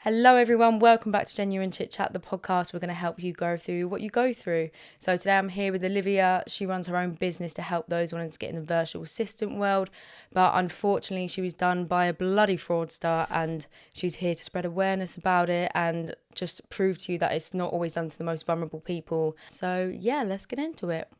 Hello everyone, welcome back to Genuine Chit Chat, the podcast. We're going to help you go through what you go through. So today I'm here with Olivia. She runs her own business to help those wanting to get in the virtual assistant world. But unfortunately, she was done by a bloody fraudster, and she's here to spread awareness about it and just prove to you that it's not always done to the most vulnerable people. So yeah, let's get into it.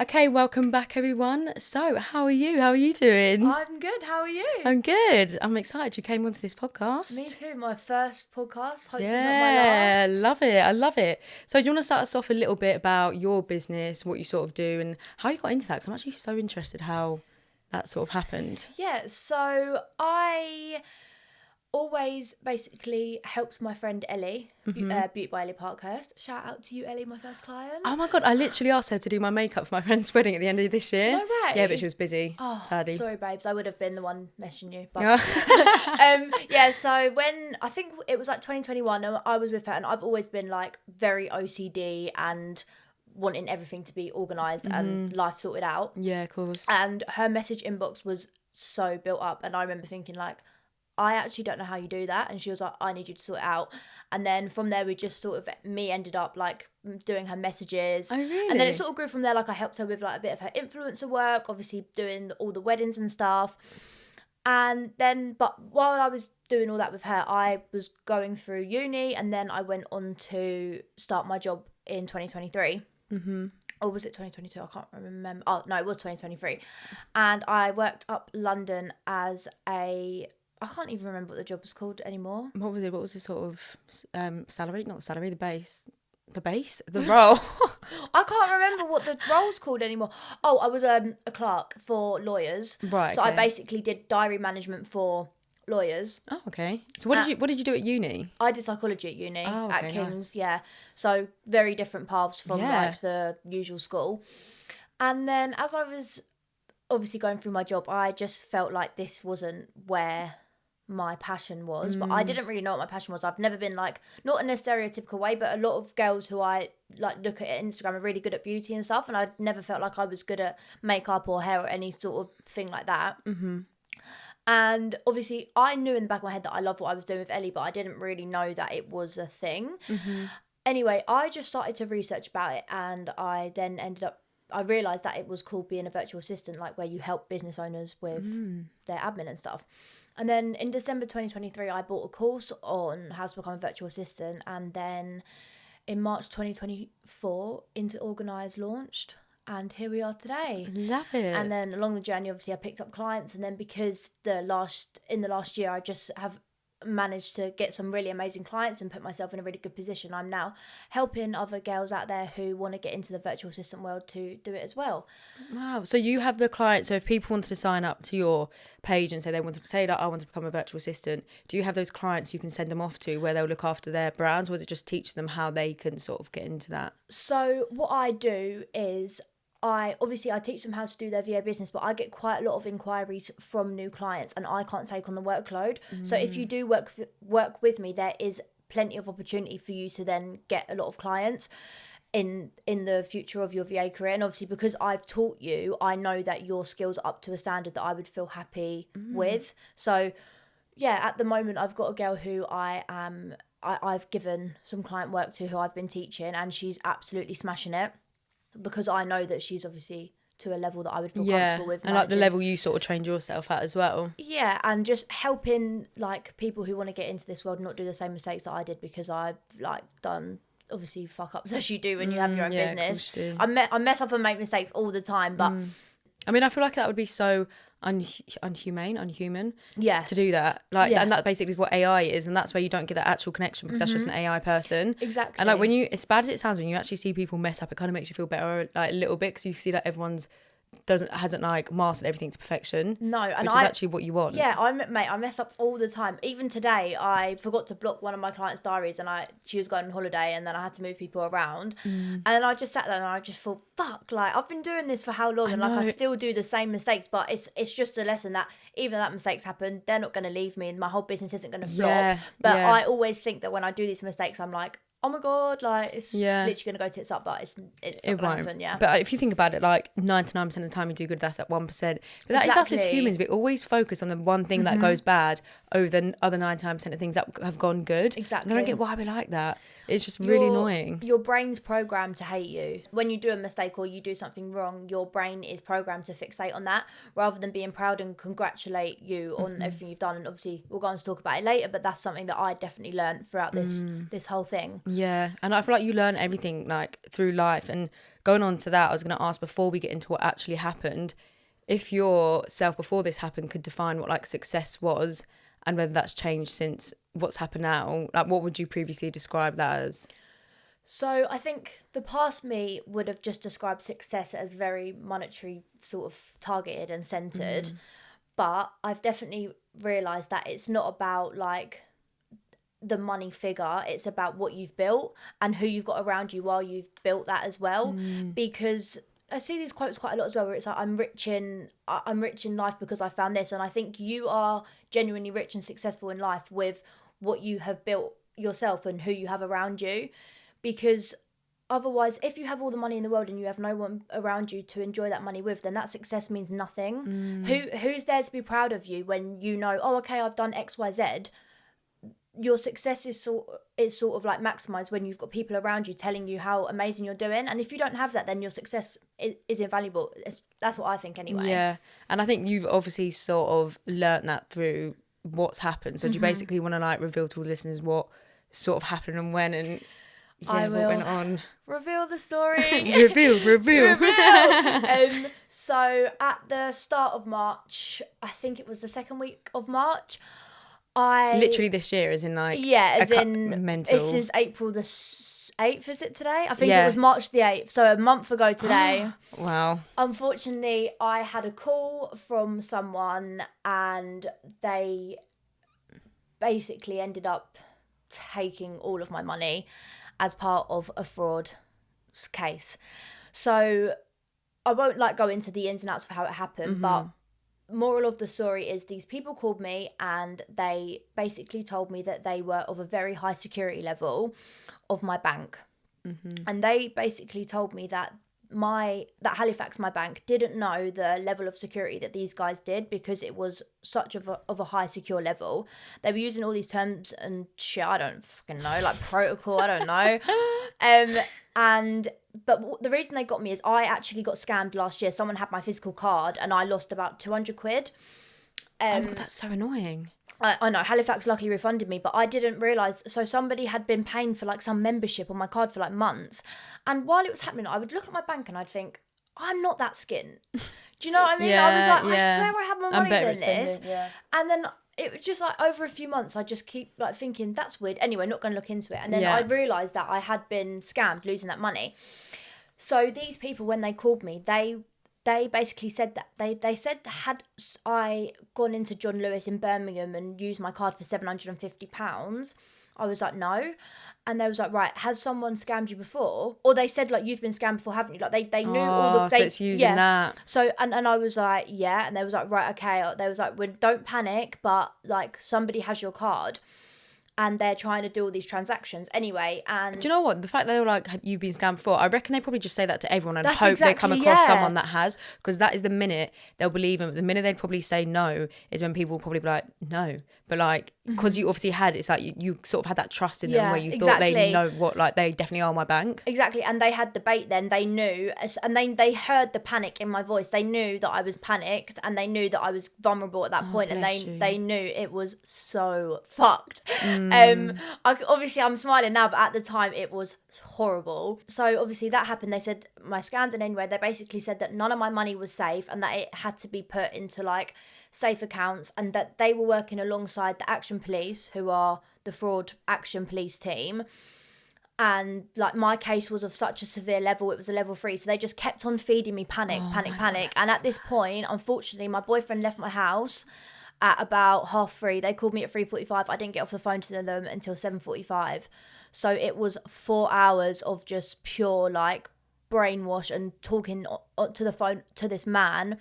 Okay, welcome back everyone. So, how are you? How are you doing? I'm good. How are you? I'm good. I'm excited you came onto this podcast. Me too. My first podcast. Hopefully not my Yeah, last. love it. I love it. So, do you want to start us off a little bit about your business, what you sort of do, and how you got into that? Because I'm actually so interested how that sort of happened. Yeah, so I always basically helped my friend Ellie, Beauty by Ellie Parkhurst. Shout out to you, Ellie, my first client. Oh my God, I literally asked her to do my makeup for my friend's wedding at the end of this year. No way. Yeah, but she was busy, Oh, sadly. sorry, babes. I would have been the one messaging you. But Yeah. so when I think it was like 2021, and I was with her, and I've always been like very OCD and wanting everything to be organised and life sorted out. Yeah, of course. And her message inbox was so built up, and I remember thinking like, I actually don't know how you do that. And she was like, I need you to sort it out. And then from there, we just sort of, me ended up like doing her messages. Oh, really? And then it sort of grew from there. Like I helped her with like a bit of her influencer work, obviously doing all the weddings and stuff. And then, but while I was doing all that with her, I was going through uni, and then I went on to start my job in 2023. Or was it 2022? I can't remember. Oh, no, it was 2023. And I worked up London as I can't even remember what the job was called anymore. What was it? What was the sort of salary? Not the salary, the base. The base? The role. I can't remember what the role's called anymore. Oh, I was a clerk for lawyers. Right. So okay. I basically did diary management for lawyers. Oh, okay. So what did you do at uni? I did psychology at uni at okay, King's, nice. yeah. So very different paths from Yeah. like the usual school. And then as I was obviously going through my job, I just felt like this wasn't where my passion was, but I didn't really know what my passion was. I've never been like, not in a stereotypical way, but a lot of girls who I like look at Instagram are really good at beauty and stuff, and I never felt like I was good at makeup or hair or any sort of thing like that. And obviously I knew in the back of my head that I loved what I was doing with Ellie, but I didn't really know that it was a thing. Anyway, I just started to research about it, and I then I realised that it was called being a virtual assistant, like where you help business owners with their admin and stuff. And then in December 2023, I bought a course on how to become a virtual assistant. And then in March 2024, InterOrganised launched. And here we are today. Love it. And then along the journey, obviously, I picked up clients. And then because in the last year, I just have managed to get some really amazing clients and put myself in a really good position. I'm now helping other girls out there who want to get into the virtual assistant world to do it as well. Wow. So you have the client. So if people wanted to sign up to your page and say they want to say that I want to become a virtual assistant, do you have those clients you can send them off to where they'll look after their brands, or is it just teach them how they can sort of get into that? So what I do is I teach them how to do their VA business, but I get quite a lot of inquiries from new clients, and I can't take on the workload. So if you do work with me, there is plenty of opportunity for you to then get a lot of clients in the future of your VA career. And obviously, because I've taught you, I know that your skills are up to a standard that I would feel happy with. So yeah, at the moment I've got a girl who I've given some client work to, who I've been teaching, and she's absolutely smashing it, because I know that she's obviously to a level that I would feel comfortable with and managing. like the level you sort of trained yourself at as well. Yeah, and just helping like people who want to get into this world not do the same mistakes that I did, because I've like done obviously fuck ups as you do when you have your own business. I mess up and make mistakes all the time, but I mean, I feel like that would be so unhuman yeah, to do that, like and that basically is what AI is, and that's where you don't get that actual connection, because that's just an AI person. Exactly. And like when you, as bad as it sounds, when you actually see people mess up, it kind of makes you feel better like a little bit, because you see that everyone's hasn't like mastered everything to perfection. No, and which is actually what you want. Yeah, I mess up all the time. Even today, I forgot to block one of my clients' diaries, and she was going on holiday, and then I had to move people around, and I just sat there and I just thought, fuck, like I've been doing this for how long, and like I still do the same mistakes. But it's just a lesson that even that mistakes happen, they're not going to leave me, and my whole business isn't going to flop. I always think that when I do these mistakes, I'm like, oh my God, like it's literally going to go tits up, but it's not going to happen, yeah. But if you think about it, like 99% of the time you do good, that's at 1%. But that is us as humans. We always focus on the one thing that goes bad over the other 99% of things that have gone good. Exactly. And I don't get why we like that. It's just really annoying. Your brain's programmed to hate you. When you do a mistake or you do something wrong, your brain is programmed to fixate on that rather than being proud and congratulate you on everything you've done. And obviously we'll go on to talk about it later, but that's something that I definitely learned throughout this whole thing. Yeah, and I feel like you learn everything like through life. And going on to that, I was going to ask before we get into what actually happened, if your self before this happened could define what like success was and whether that's changed since what's happened now, like what would you previously describe that as? So I think the past me would have just described success as very monetary sort of targeted and centered. But I've definitely realised that it's not about like the money figure, it's about what you've built and who you've got around you while you've built that as well. Because I see these quotes quite a lot as well where it's like I'm rich in life because I found this, and I think you are genuinely rich and successful in life with what you have built yourself and who you have around you. Because otherwise, if you have all the money in the world and you have no one around you to enjoy that money with, then that success means nothing. Who's there to be proud of you when you know, oh, okay, I've done XYZ? Your success is sort of like maximized when you've got people around you telling you how amazing you're doing. And if you don't have that, then your success is invaluable. That's what I think anyway. Yeah, and I think you've obviously sort of learnt that through what's happened. So do you basically want to like reveal to all the listeners what sort of happened and when, and I will what went on? Reveal the story. reveal. So at the start of March, I think it was the second week of March, I literally this year, as in like mental. This is April the 8th, is it today? I think it was March the 8th, so a month ago today. Wow. Unfortunately, I had a call from someone and they basically ended up taking all of my money as part of a fraud case. So I won't like go into the ins and outs of how it happened, but moral of the story is these people called me and they basically told me that they were of a very high security level of my bank. And they basically told me that Halifax, my bank, didn't know the level of security that these guys did because it was such of a high secure level. They were using all these terms and shit, I don't fucking know, like protocol, I don't know. But the reason they got me is I actually got scammed last year. Someone had my physical card and I lost about 200 quid. Oh, that's so annoying. I know, Halifax luckily refunded me, but I didn't realise. So somebody had been paying for like some membership on my card for like months. And while it was happening, I would look at my bank and I'd think, I'm not that skint. Do you know what I mean? I was like, I swear I have more money than this. And then it was just like over a few months, I just keep like thinking, that's weird. Anyway, not going to look into it. And then I realised that I had been scammed, losing that money. So these people, when they called me, they basically said that they said, had I gone into John Lewis in Birmingham and used my card for £750, I was like, no. And they was like, right, has someone scammed you before? Or they said like, you've been scammed before, haven't you? Like they knew all the... so it's using that. So, and I was like, yeah. And they was like, right, okay. They was like, well, don't panic, but like somebody has your card. And they're trying to do all these transactions anyway. And do you know what? The fact that they were like, you've been scammed before, I reckon they probably just say that to everyone and hope they come across someone that has, because that is the minute they'll believe them. The minute they'd probably say no is when people will probably be like, no. But like, because you obviously had, it's like you sort of had that trust in them where you thought they know what, like they definitely are my bank. Exactly. And they had the bait then. They knew, and they heard the panic in my voice. They knew that I was panicked and they knew that I was vulnerable at that point. And they knew it was so fucked. Obviously I'm smiling now, but at the time it was horrible. So obviously that happened. They said my scans, and anyway, they basically said that none of my money was safe and that it had to be put into like safe accounts, and that they were working alongside the Action Police, who are the fraud Action Police team. And like my case was of such a severe level, it was a level 3, so they just kept on feeding me panic. And at this point, unfortunately, my boyfriend left my house at about 3:30. They called me at 3:45. I didn't get off the phone to them until 7:45. So it was 4 hours of just pure like brainwash and talking to the phone to this man.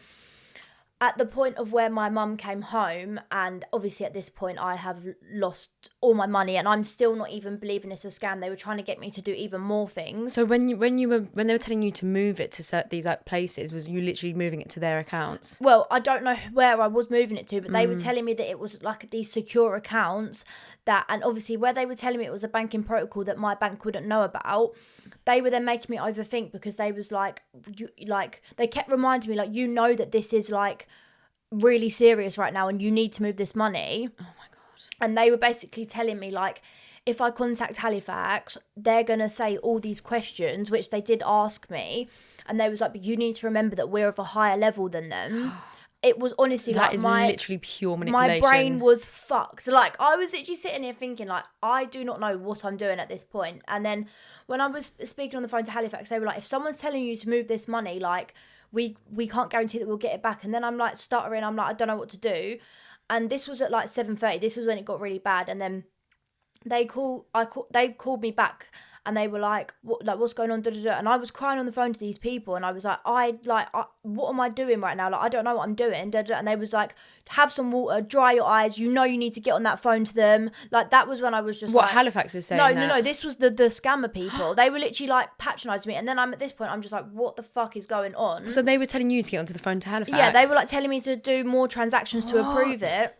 at the point of where my mum came home, and obviously at this point I have lost all my money and I'm still not even believing it's a scam. They were trying to get me to do even more things. So when they were telling you to move it to these like places, was you literally moving it to their accounts? Well, I don't know where I was moving it to, but they were telling me that it was like these secure accounts that, and obviously where they were telling me it was a banking protocol that my bank wouldn't know about, they were then making me overthink, because they was like, they kept reminding me, like, you know that this is like really serious right now and you need to move this money. Oh my God. And they were basically telling me, like, if I contact Halifax, they're going to say all these questions, which they did ask me. And they was like, but you need to remember that we're of a higher level than them. It was honestly that like is literally pure manipulation. My brain was fucked. Like, I was literally sitting here thinking, like, I do not know what I'm doing at this point. And then when I was speaking on the phone to Halifax, they were like, if someone's telling you to move this money, like, we can't guarantee that we'll get it back. And then I'm like stuttering. I'm like, I don't know what to do. And this was at like 7:30. This was when it got really bad. And then they called me back. And they were like, what's going on? And I was crying on the phone to these people. And I was like, what am I doing right now? Like, I don't know what I'm doing. And they was like, have some water, dry your eyes. You know you need to get on that phone to them. Like, that was when I was just what like... Halifax was saying No. This was the scammer people. They were literally like patronising me. And then at this point, I'm just like, what the fuck is going on? So they were telling you to get onto the phone to Halifax? Yeah, they were like telling me to do more transactions to approve it.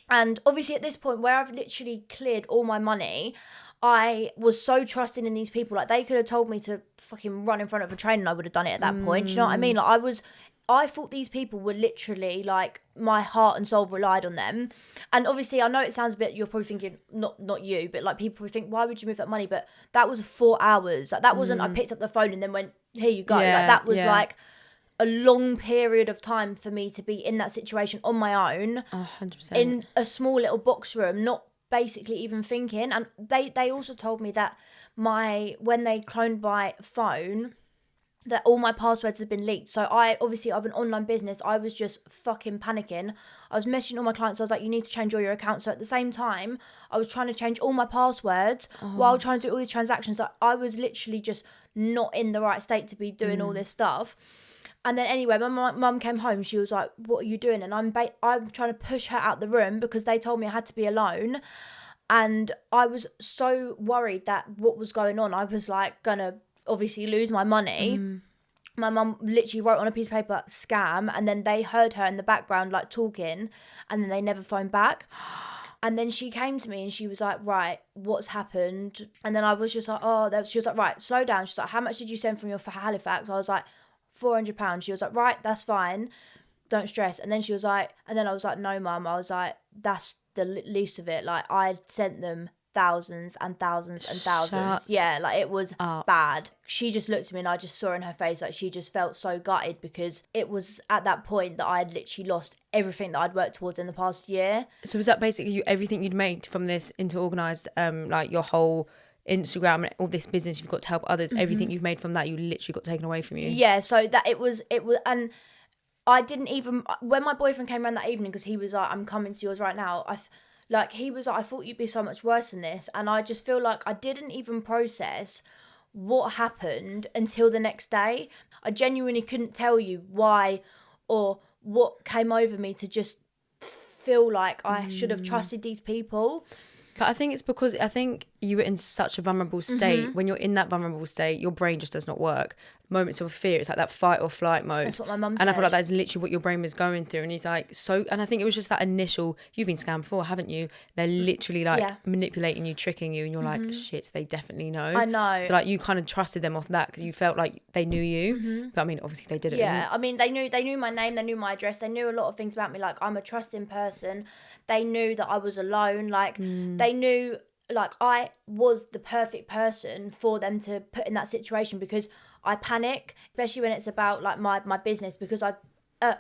And obviously at this point where I've literally cleared all my money... I was so trusting in these people. Like, they could have told me to fucking run in front of a train and I would have done it at that point. Do you know what I mean? Like, I thought these people were literally, like, my heart and soul relied on them. And obviously, I know it sounds a bit, you're probably thinking, not you, but like, people would think, why would you move that money? But that was 4 hours. Like, that wasn't, I picked up the phone and then went, here you go. Yeah, like, that was like a long period of time for me to be in that situation on my own. 100%. In a small little box room, not basically even thinking. And they also told me that when they cloned my phone, that all my passwords had been leaked. So I have an online business. I was just fucking panicking. I was messaging all my clients. I was like, you need to change all your accounts. So at the same time, I was trying to change all my passwords while trying to do all these transactions. Like, I was literally just not in the right state to be doing all this stuff. And then anyway, when my mum came home, she was like, what are you doing? And I'm trying to push her out the room because they told me I had to be alone. And I was so worried that what was going on, I was like going to obviously lose my money. My mum literally wrote on a piece of paper, scam. And then they heard her in the background, like, talking. And then they never phoned back. And then she came to me and she was like, right, what's happened? And then I was just like, she was like, right, slow down. She's like, how much did you send from your Halifax? I was like, £400. She was like, right, that's fine, don't stress. And then she was like, and then I was like, no mum, I was like, that's the least of it. Like, I sent them thousands and thousands and thousands. Yeah, like, it was bad. She just looked at me and I just saw in her face, like, she just felt so gutted, because it was at that point that I had literally lost everything that I'd worked towards in the past year. So was that basically everything you'd made from this InterOrganised, like your whole Instagram and all this business you've got to help others, everything you've made from that, you literally got taken away from you? Yeah, so that it was, and I didn't even, when my boyfriend came around that evening, because he was like, I'm coming to yours right now, he was like, I thought you'd be so much worse than this. And I just feel like I didn't even process what happened until the next day. I genuinely couldn't tell you why or what came over me to just feel like I should have trusted these people. But I think it's because you were in such a vulnerable state. When you're in that vulnerable state, your brain just does not work. Moments of fear, it's like that fight or flight mode. That's what my mum said. And I feel like that's literally what your brain was going through. And he's like, and I think it was just that initial, you've been scammed before, haven't you? They're literally like manipulating you, tricking you. And you're like, shit, they definitely know. I know. So like, you kind of trusted them off that because you felt like they knew you. But I mean, obviously they didn't. Yeah, I mean, they knew my name, they knew my address, they knew a lot of things about me. Like, I'm a trusting person. They knew that I was alone. Like, they knew, like, I was the perfect person for them to put in that situation, because I panic, especially when it's about, like, my business, because I've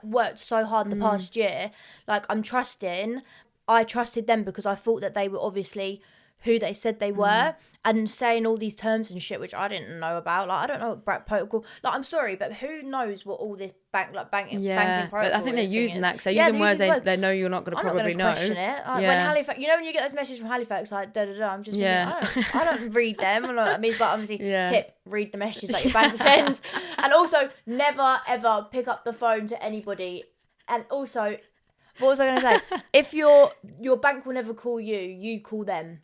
worked so hard the past year. Like, I trusted them because I thought that they were obviously who they said they were, and saying all these terms and shit which I didn't know about. Like, I don't know what Brat protocol. Like, I'm sorry, but who knows what all this banking protocol but I think they're using that because they're using words they know you're not going to probably know. I'm not going to question it. When Halifax, when you get those messages from Halifax, like I'm just thinking, I don't read them. I mean, but obviously, tip, read the messages that your bank sends, and also never ever pick up the phone to anybody And also, what was I going to say? If your bank will never call you, you call them.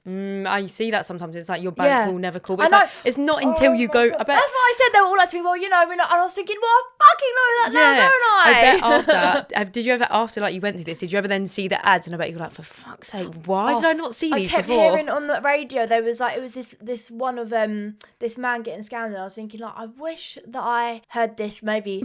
I see that sometimes. It's like your bank will never call. But it's I know. like, it's not until you go. God. I bet. That's what I said. They were all like to me, well, you know, we're not. And I was thinking, well, I fucking know that now, don't I? I bet after, did you ever, after like you went through this, did you ever then see the ads? And I bet you were like, for fuck's sake, why did I not see these before? I kept hearing on the radio, there was like, it was this one of this man getting scammed. And I was thinking, like, I wish that I heard this maybe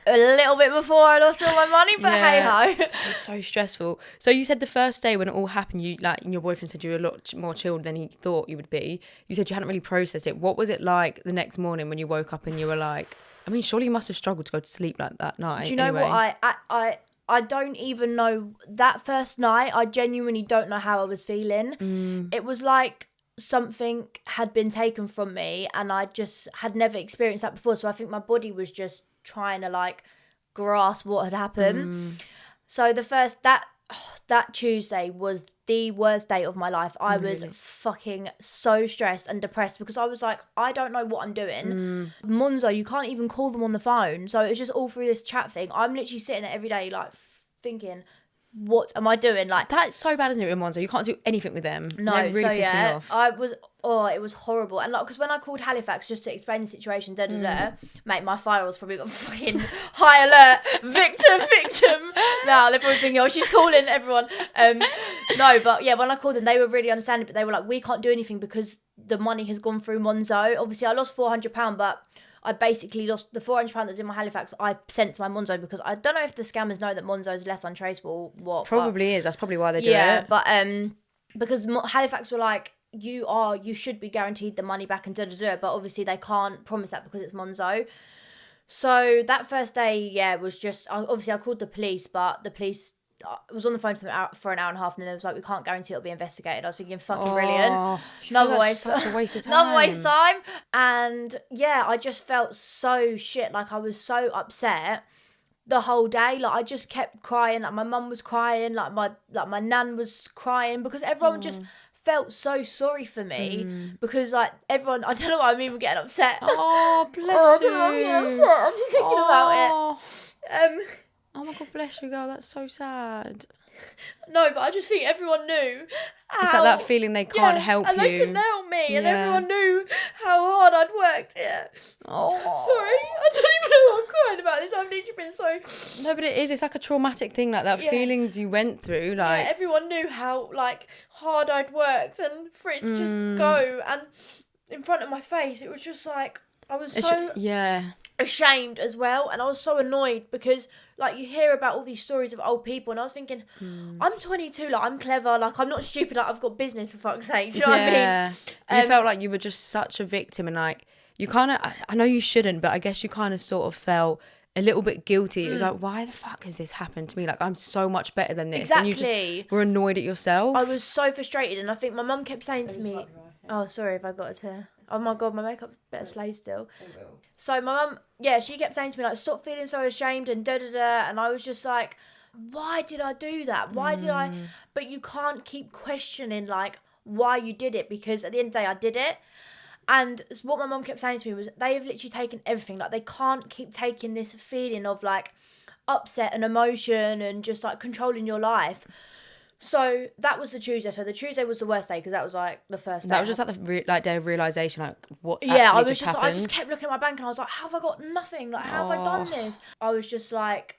a little bit before I lost all my money, but hey ho. It's so stressful. So you said the first day when it all happened, you like, and your boyfriend said you were a lot more chilled than he thought you would be. You said you hadn't really processed it. What was it like the next morning when you woke up and you were like, I mean, surely you must have struggled to go to sleep like that night. Do you know what? I don't even know. That first night, I genuinely don't know how I was feeling. It was like something had been taken from me and I just had never experienced that before. So I think my body was just trying to like grasp what had happened. So the first, that Tuesday was the worst day of my life. I was fucking so stressed and depressed because I was like, I don't know what I'm doing. Monzo, you can't even call them on the phone. So it was just all through this chat thing. I'm literally sitting there every day like thinking, what am I doing? Like, that's so bad, isn't it, with Monzo? You can't do anything with them. No, they really so piss me off. It was horrible. And like, because when I called Halifax just to explain the situation, mate, my files probably got fucking high alert, victim. Now they're probably thinking, oh, she's calling everyone. No, but yeah, when I called them, they were really understanding, but they were like, we can't do anything because the money has gone through Monzo. Obviously, I lost £400, but I basically lost the £400 that was in my Halifax. I sent to my Monzo because I don't know if the scammers know that Monzo is less untraceable. Probably is. That's probably why they do it. Yeah, but because Halifax were like, you should be guaranteed the money back and but obviously they can't promise that because it's Monzo. So that first day, was just obviously I called the police, but the police was on the phone to them for an hour and a half, and then they was like, we can't guarantee it'll be investigated. I was thinking, fucking brilliant. Such a waste of time. Another waste of time. And yeah, I just felt so shit. Like I was so upset the whole day. Like I just kept crying. Like my mum was crying. Like my nan was crying because everyone just felt so sorry for me because like everyone, I don't know why I'm even getting upset. Oh, bless you. I don't know why I'm getting upset. I'm just thinking about it. Oh my God, bless you, girl. That's so sad. No, but I just think everyone knew how... It's like that feeling they can't help you. And they couldn't help me. And everyone knew how hard I'd worked here. Oh. Sorry. I don't even know why I'm crying about this. I've literally been so... No, but it is. It's like a traumatic thing. Like that feelings you went through. Like everyone knew how like hard I'd worked. And for it to just go and in front of my face, it was just like... I was so... ashamed as well, and I was so annoyed because like you hear about all these stories of old people and I was thinking I'm 22, like I'm clever, like I'm not stupid, like I've got business, for fuck's sake. Do you know what I mean? You felt like you were just such a victim and like you kind of, I know you shouldn't, but I guess you kind of sort of felt a little bit guilty. It was like, why the fuck has this happened to me? Like I'm so much better than this. Exactly. And you just were annoyed at yourself. I was so frustrated, and I think my mum kept saying to me, oh sorry if I got it here. Oh my God, my makeup's better slayed still. So my mum, she kept saying to me, like, stop feeling so ashamed and and I was just like, why did I do that? Why did I? But you can't keep questioning, like, why you did it, because at the end of the day, I did it. And what my mum kept saying to me was, they have literally taken everything. Like, they can't keep taking this feeling of, like, upset and emotion and just, like, controlling your life. So that was the Tuesday. So the Tuesday was the worst day because that was like the first day. That was just like the day of realisation, like what's actually I was just happened. I just kept looking at my bank and I was like, how have I got nothing? Like, how have I done this? I was just like,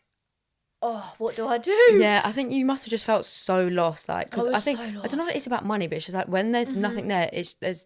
oh, what do I do? Yeah, I think you must have just felt so lost, like, because I think, so I don't know what it's about money, but it's just like when there's nothing there, there's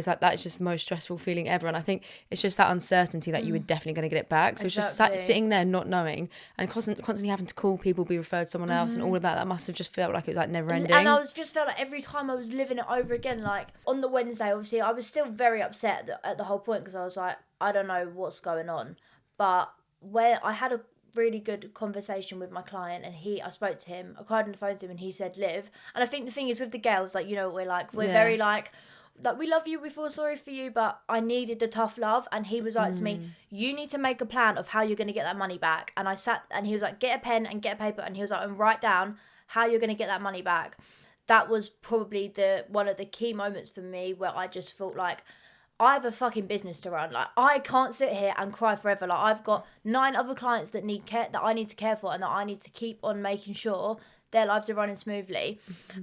like, that's just the most stressful feeling ever. And I think it's just that uncertainty that you were definitely going to get it back. So it's just sitting there not knowing and constantly having to call people, be referred to someone else and all of that. That must have just felt like it was like never ending. And I just felt like every time I was living it over again, like on the Wednesday, obviously I was still very upset at the whole point because I was like, I don't know what's going on. But where I had a really good conversation with my client, and I spoke to him, I cried on the phone to him, and he said, live. And I think the thing is with the girls, like, you know what we're like, we're very like we love you, we feel sorry for you, but I needed the tough love. And he was like to me, you need to make a plan of how you're going to get that money back. And I sat, and he was like, get a pen and get a paper, and he was like, and write down how you're going to get that money back. That was probably one of the key moments for me where I just felt like I have a fucking business to run. Like, I can't sit here and cry forever. Like, I've got 9 other clients that need care, that I need to care for, and that I need to keep on making sure their lives are running smoothly.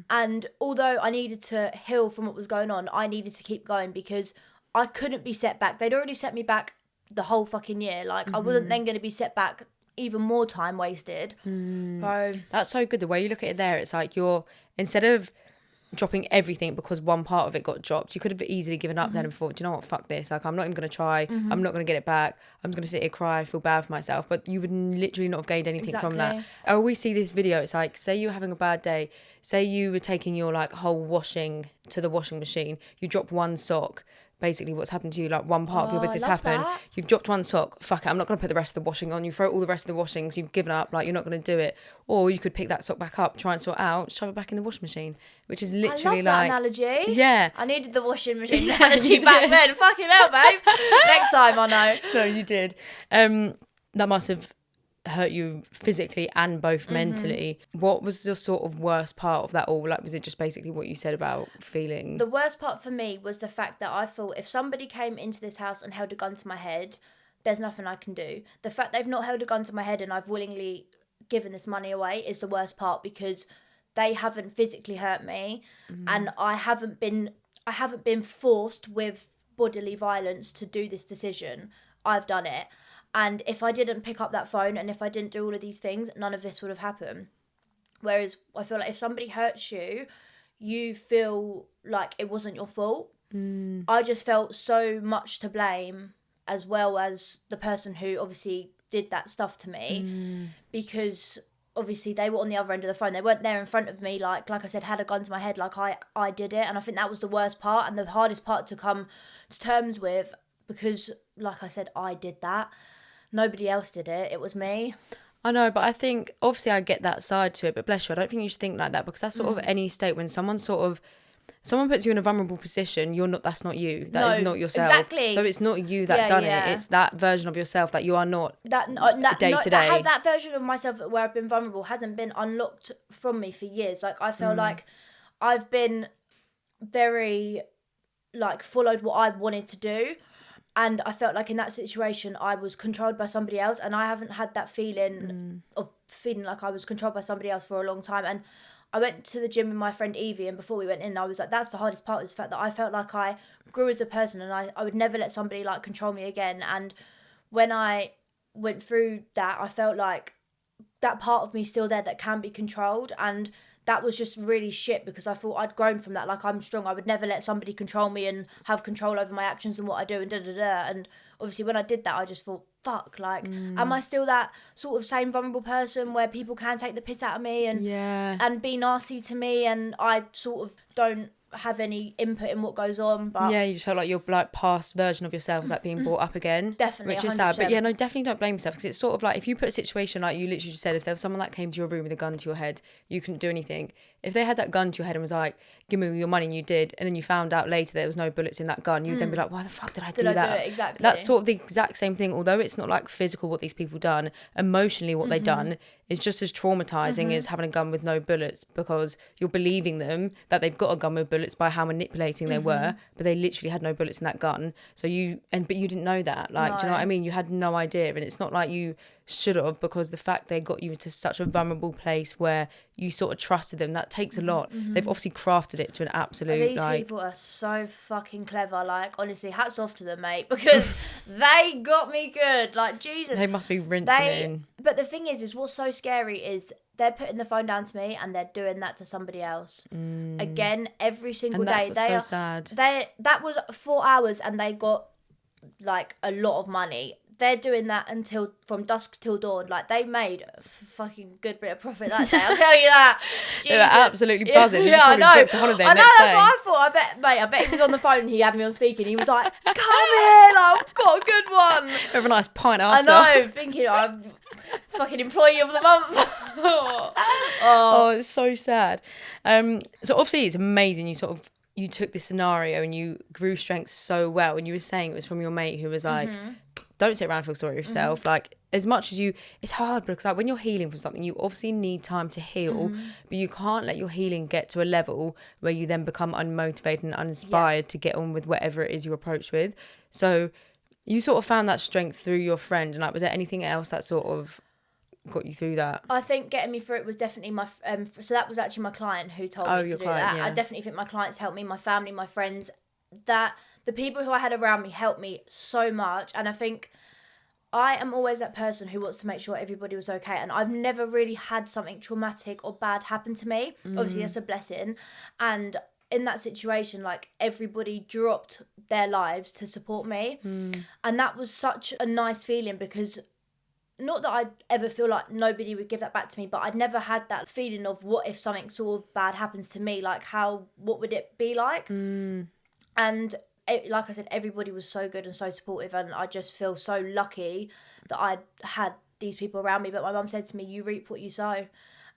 And although I needed to heal from what was going on, I needed to keep going because I couldn't be set back. They'd already set me back the whole fucking year. Like, I wasn't then going to be set back, even more time wasted. So That's so good. The way you look at it there, it's like you're, instead of dropping everything because one part of it got dropped, you could have easily given up then and thought, do you know what, fuck this, like I'm not even going to try, I'm not going to get it back, I'm going to sit here, cry, feel bad for myself. But you would literally not have gained anything from that. I always see this video, it's like, say you're having a bad day, say you were taking your like whole washing to the washing machine, you drop one sock, basically what's happened to you, like one part of your business happened, you've dropped one sock, fuck it, I'm not going to put the rest of the washing on, you throw all the rest of the washings, you've given up, like you're not going to do it. Or you could pick that sock back up, try and sort out, shove it back in the washing machine, which is literally I love that analogy. Yeah, I needed the washing machine analogy back then. Fucking hell, babe. Next time I know. No, you did. That must have hurt you physically and both mentally. What was your sort of worst part of that all? Like, was it just basically what you said about feeling? The worst part for me was the fact that I thought if somebody came into this house and held a gun to my head, there's nothing I can do. The fact they've not held a gun to my head and I've willingly given this money away is the worst part, because they haven't physically hurt me, and I haven't been forced with bodily violence to do this decision. I've done it. And if I didn't pick up that phone and if I didn't do all of these things, none of this would have happened. Whereas I feel like if somebody hurts you, you feel like it wasn't your fault. I just felt so much to blame, as well as the person who obviously did that stuff to me, because obviously they were on the other end of the phone. They weren't there in front of me, like I said, had a gun to my head, like I did it. And I think that was the worst part and the hardest part to come to terms with, because like I said, I did that. Nobody else did it. It was me. I know, but I think, obviously I get that side to it, but bless you, I don't think you should think like that, because that's sort of any state when someone puts you in a vulnerable position, that's not you. That is not yourself. Exactly. So it's not you that done it. It's that version of yourself that you are not day to day. That version of myself where I've been vulnerable hasn't been unlocked from me for years. Like, I feel like I've been very, like, followed what I wanted to do. And I felt like in that situation, I was controlled by somebody else. And I haven't had that feeling of feeling like I was controlled by somebody else for a long time. And I went to the gym with my friend Evie, and before we went in, I was like, that's the hardest part, is the fact that I felt like I grew as a person, and I would never let somebody like control me again. And when I went through that, I felt like that part of me still there that can be controlled. And that was just really shit, because I thought I'd grown from that. Like, I'm strong. I would never let somebody control me and have control over my actions and what I do and da-da-da. And obviously when I did that, I just thought, fuck, like, am I still that sort of same vulnerable person where people can take the piss out of me and be nasty to me, and I sort of don't have any input in what goes on? But you just felt like your like past version of yourself was like being brought up again. Definitely, which is 100%. sad. But no, definitely don't blame yourself, because it's sort of like, if you put a situation like you literally just said, if there was someone that came to your room with a gun to your head, you couldn't do anything. If they had that gun to your head and was like, give me your money, and you did, and then you found out later there was no bullets in that gun, you'd then be like, why the fuck did I do that? Do it? Exactly. That's sort of the exact same thing, although it's not like physical what these people done, emotionally what they done is just as traumatizing as having a gun with no bullets, because you're believing them that they've got a gun with bullets by how manipulating they were, but they literally had no bullets in that gun. But you didn't know that. Like, do you know what I mean? You had no idea, and it's not like you should have, because the fact they got you to such a vulnerable place where you sort of trusted them, that takes a lot. They've obviously crafted it to an absolute, these people are so fucking clever. Like, honestly, hats off to them, mate, because they got me good. Like, Jesus, they must be rinsing it in. But the thing is what's so scary is they're putting the phone down to me and they're doing that to somebody else again every single day. That's what's so sad. That was 4 hours and they got like a lot of money. They're doing that from dusk till dawn. Like, they made a fucking good bit of profit that day, I'll tell you that. They were absolutely buzzing. Yeah, I know. Booked a holiday I know, next that's day. what I thought. I bet he was on the phone and he had me on speaker and he was like, come here, like, I've got a good one. Have a nice pint after. I know, thinking I'm fucking employee of the month. Oh, it's so sad. So obviously it's amazing you took this scenario and you grew strength so well, and you were saying it was from your mate who was like, don't sit around and feel sorry for yourself. Like, as much as it's hard because like when you're healing from something, you obviously need time to heal, but you can't let your healing get to a level where you then become unmotivated and uninspired to get on with whatever it is you approach with. So you sort of found that strength through your friend, and like, was there anything else that sort of got you through that? I think getting me through it was definitely my so that was actually my client who told me to do that. Yeah. I definitely think my clients helped me, my family, my friends, that the people who I had around me helped me so much. And I think I am always that person who wants to make sure everybody was okay, and I've never really had something traumatic or bad happen to me. Obviously that's a blessing, and in that situation, like, everybody dropped their lives to support me, and that was such a nice feeling, because not that I'd ever feel like nobody would give that back to me, but I'd never had that feeling of what if something sort of bad happens to me, like what would it be like? And like I said, everybody was so good and so supportive, and I just feel so lucky that I had these people around me. But my mum said to me, you reap what you sow.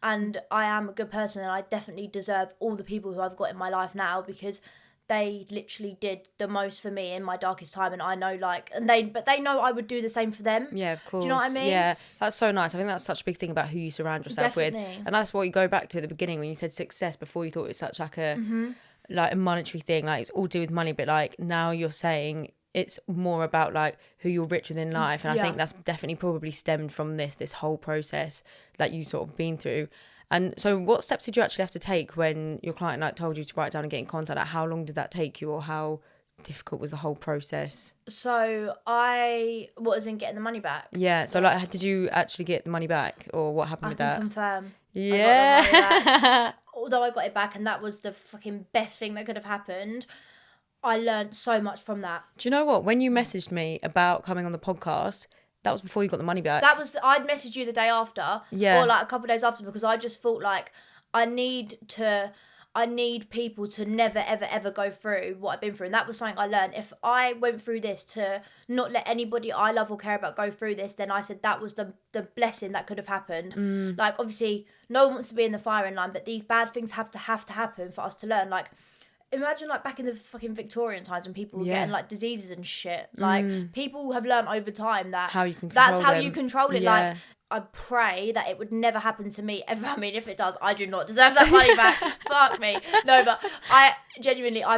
And I am a good person, and I definitely deserve all the people who I've got in my life now, because they literally did the most for me in my darkest time, and I know, like, but they know I would do the same for them. Yeah, of course. Do you know what I mean? Yeah, that's so nice. I think that's such a big thing about who you surround yourself with, and that's what you go back to at the beginning when you said success. Before, you thought it was such like a like a monetary thing, like it's all to do with money, but like now you're saying it's more about like who you're rich with in life, and I think that's definitely probably stemmed from this whole process that you sort of been through. And so what steps did you actually have to take when your client like told you to write down and get in contact? Like, how long did that take you, or how difficult was the whole process? So what was in getting the money back? Yeah. So like, did you actually get the money back, or what happened with that? I can confirm. Yeah. I got the money back. Although I got it back, and that was the fucking best thing that could have happened, I learned so much from that. Do you know what? When you messaged me about coming on the podcast, that was before you got the money back. I'd messaged you the day after, or like a couple of days after, because I just thought like I need people to never ever ever go through what I've been through, and that was something I learned. If I went through this to not let anybody I love or care about go through this, then I said that was the blessing that could have happened. Like, obviously no one wants to be in the firing line, but these bad things have to happen for us to learn. Like, imagine like back in the fucking Victorian times when people were getting like diseases and shit. Like, people have learned over time that that's how you control it. Like, I pray that it would never happen to me ever. I mean, if it does, I do not deserve that money back. Fuck me. No, but I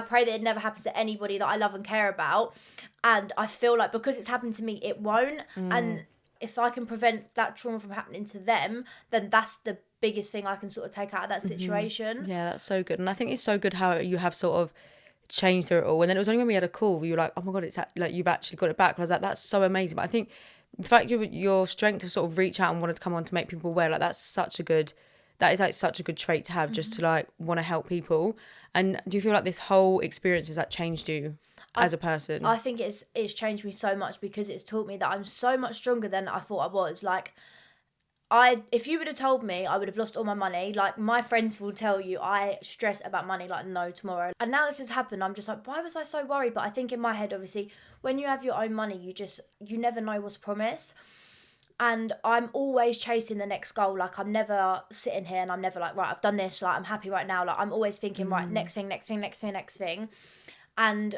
pray that it never happens to anybody that I love and care about. And I feel like because it's happened to me, it won't. And if I can prevent that trauma from happening to them, then that's the biggest thing I can sort of take out of that situation. Yeah, that's so good. And I think it's so good how you have sort of changed through it all. And then it was only when we had a call where you were like, oh my God, it's like you've actually got it back. And I was like, that's so amazing. But I think the fact your strength to sort of reach out and wanted to come on to make people aware, like that is like such a good trait to have, just to like want to help people. And do you feel like this whole experience has that changed you as a person? I think it's changed me so much, because it's taught me that I'm so much stronger than I thought I was. Like, if you would have told me I would have lost all my money, like, my friends will tell you I stress about money like no tomorrow. And now this has happened, I'm just like, why was I so worried? But I think in my head, obviously, when you have your own money, you never know what's promised. And I'm always chasing the next goal. Like, I'm never sitting here and I'm never like, right, I've done this, like, I'm happy right now. Like, I'm always thinking, right, next thing. And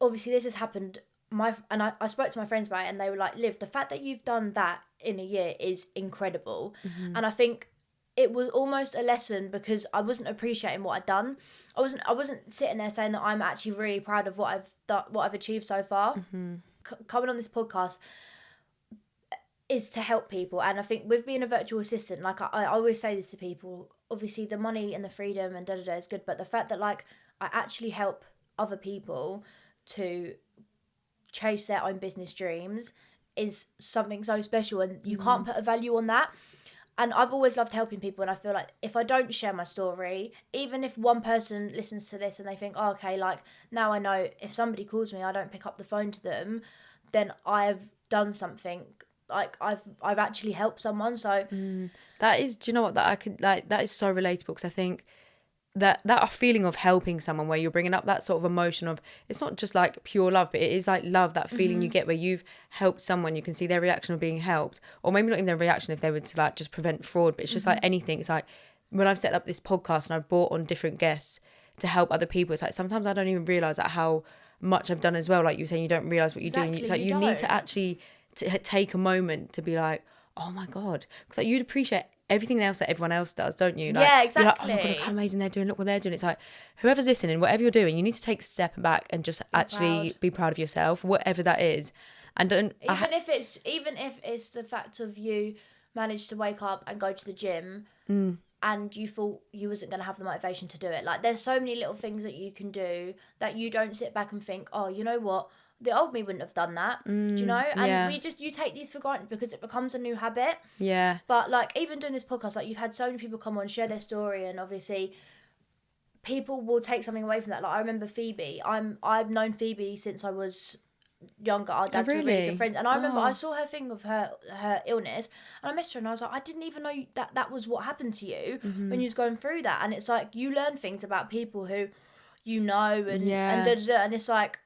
obviously this has happened. I spoke to my friends about it, and they were like, Liv, the fact that you've done that in a year is incredible. And I think it was almost a lesson, because I wasn't appreciating what I'd done. I wasn't sitting there saying that I'm actually really proud of what I've done, what I've achieved so far. Coming on this podcast is to help people, and I think with being a virtual assistant, like I always say this to people, obviously the money and the freedom and is good, but the fact that like I actually help other people to chase their own business dreams is something so special, and you can't put a value on that. And I've always loved helping people, and I feel like if I don't share my story, even if one person listens to this and they think, oh, okay, like, now I know if somebody calls me, I don't pick up the phone to them, then I've done something. Like, I've actually helped someone. So that is, do you know what, that is so relatable, because I think that feeling of helping someone, where you're bringing up that sort of emotion of, it's not just like pure love, but it is like love, that feeling you get where you've helped someone, you can see their reaction of being helped, or maybe not even their reaction if they were to like just prevent fraud, but it's just like anything. It's like when I've set up this podcast and I've brought on different guests to help other people, it's like sometimes I don't even realise like how much I've done as well. Like you were saying, you don't realise what you're doing. It's like you need to don't. actually take a moment to be like, oh my God. Because like you'd appreciate everything else that everyone else does, don't you? Like, Yeah, you're like, oh my God, exactly. look how amazing they're doing. Look what they're doing. It's like, whoever's listening, whatever you're doing, you need to take a step back and just actually be proud of yourself, whatever that is. And don't... Even if it's the fact of you managed to wake up and go to the gym and you thought you wasn't going to have the motivation to do it. Like, there's so many little things that you can do that you don't sit back and think, oh, you know what? The old me wouldn't have done that, do you know? And you take these for granted because it becomes a new habit. Yeah. But like, even doing this podcast, like, you've had so many people come on, share their story, and obviously people will take something away from that. Like, I remember Phoebe. I've known Phoebe since I was younger. Our dads were really good friends, and I remember I saw her thing of her illness, and I missed her, and I was like, I didn't even know that was what happened to you when you was going through that. And it's like, you learn things about people who you know, and and it's like,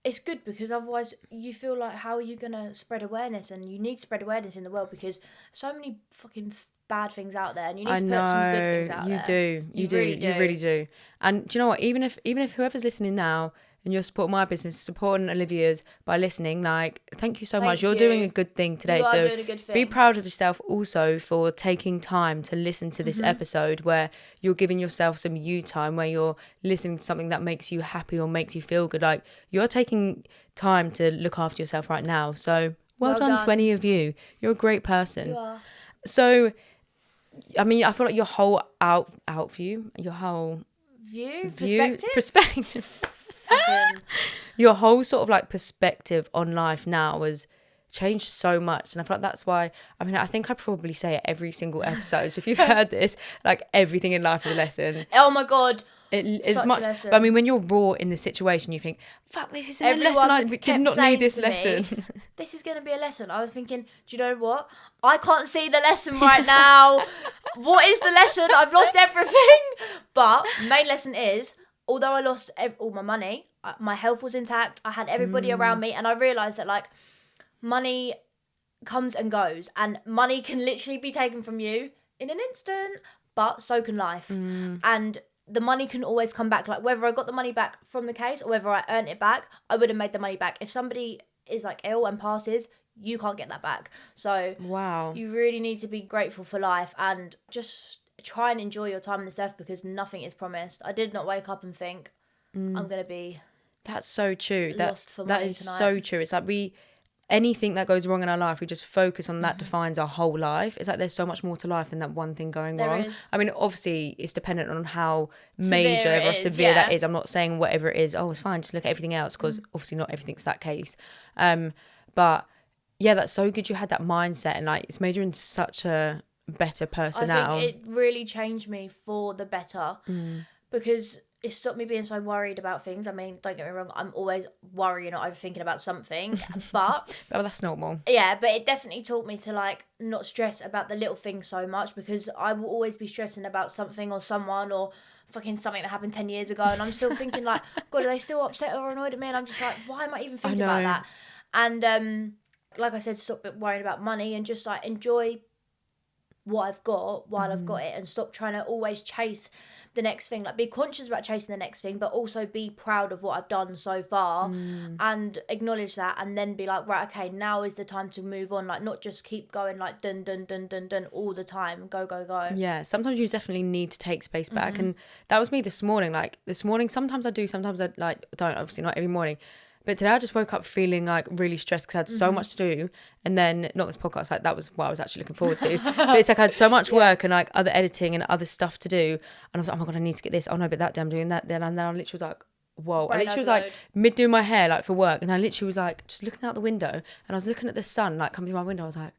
it's good, because otherwise you feel like, how are you going to spread awareness? And you need to spread awareness in the world, because so many fucking bad things out there, and you need to put some good things out there. You really do. And do you know what, even if whoever's listening now and you're supporting my business, supporting Olivia's by listening, like, thank you so much. You're doing a good thing today. You are so doing a good thing. Be proud of yourself also for taking time to listen to this episode, where you're giving yourself some you time, where you're listening to something that makes you happy or makes you feel good. Like, you're taking time to look after yourself right now. So well done to any of you. You're a great person. You are. So, I mean, I feel like your whole view, your whole perspective. Your whole sort of like perspective on life now has changed so much, and I feel like that's why, I mean, I think I probably say it every single episode, so if you've heard this, like, everything in life is a lesson. Oh my God, it is much, but I mean, when you're raw in the situation, you think, fuck, this isn't a lesson, I did not need this lesson. This is going to be a lesson. I was thinking, do you know what, I can't see the lesson right now. What is the lesson? I've lost everything. But main lesson is, although I lost all my money, my health was intact. I had everybody around me, and I realised that, like, money comes and goes, and money can literally be taken from you in an instant, but so can life. And the money can always come back. Like, whether I got the money back from the case or whether I earned it back, I would have made the money back. If somebody is like ill and passes, you can't get that back. So wow, you really need to be grateful for life and just try and enjoy your time on this earth, because nothing is promised. I did not wake up and think I'm going to be... That's so true. Lost for that money is tonight. so true. It's like anything that goes wrong in our life, we just focus on that defines our whole life. It's like there's so much more to life than that one thing going wrong. Is. I mean, obviously, it's dependent on how major or severe that is. I'm not saying whatever it is, oh, it's fine, just look at everything else, because obviously not everything's that case. But yeah, that's so good you had that mindset, and like, it's made you into such a better person now. I think it really changed me for the better, because it stopped me being so worried about things. I mean, don't get me wrong, I'm always worrying or overthinking about something, but well, that's normal. Yeah, but it definitely taught me to, like, not stress about the little things so much, because I will always be stressing about something or someone or fucking something that happened 10 years ago, and I'm still thinking, like, God, are they still upset or annoyed at me? And I'm just like, why am I even thinking about that? And like I said, stop worrying about money and just, like, enjoy what I've got while I've got it, and stop trying to always chase the next thing. Like, be conscious about chasing the next thing, but also be proud of what I've done so far, and acknowledge that, and then be like, right, okay, now is the time to move on. Like, not just keep going like dun dun dun dun dun all the time. Go. Yeah, sometimes you definitely need to take space back, and that was me this morning. Like, this morning, sometimes I do, sometimes I like don't. Obviously, not every morning. But today I just woke up feeling like really stressed because I had so much to do. And then, not this podcast, like, that was what I was actually looking forward to. But it's like I had so much work and like other editing and other stuff to do. And I was like, oh my God, I need to get this. Oh no, but that day I'm doing that. Then I literally was like, whoa. I literally was like mid doing my hair, like, for work. And I literally was like just looking out the window, and I was looking at the sun like coming through my window. I was like,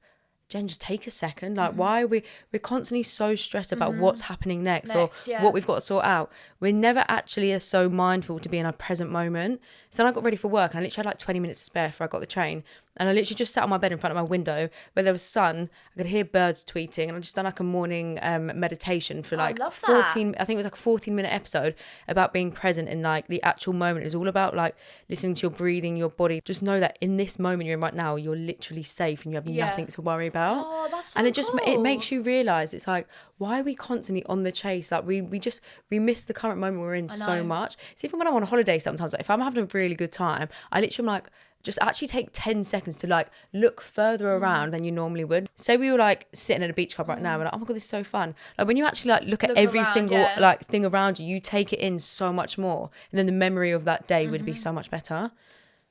Jen, just take a second. Like, why are we're constantly so stressed about what's happening next or what we've got to sort out. We never actually are so mindful to be in our present moment. So then I got ready for work, and I literally had like 20 minutes to spare before I got the train. And I literally just sat on my bed in front of my window where there was sun. I could hear birds tweeting, and I just done like a morning meditation for like 14. I think it was like a 14-minute episode about being present in like the actual moment. It's all about like listening to your breathing, your body. Just know that in this moment you're in right now, you're literally safe and you have nothing to worry about. Oh, that's so and it cool. it makes you realize it's like, why are we constantly on the chase? Like we miss the current moment we're in so much. So even when I'm on a holiday sometimes, like, if I'm having a really good time, I literally am like, just actually take 10 seconds to like look further around than you normally would. Say we were like sitting at a beach club right now and like, oh my God, this is so fun. Like when you actually like look at every single like thing around you, you take it in so much more. And then the memory of that day would be so much better.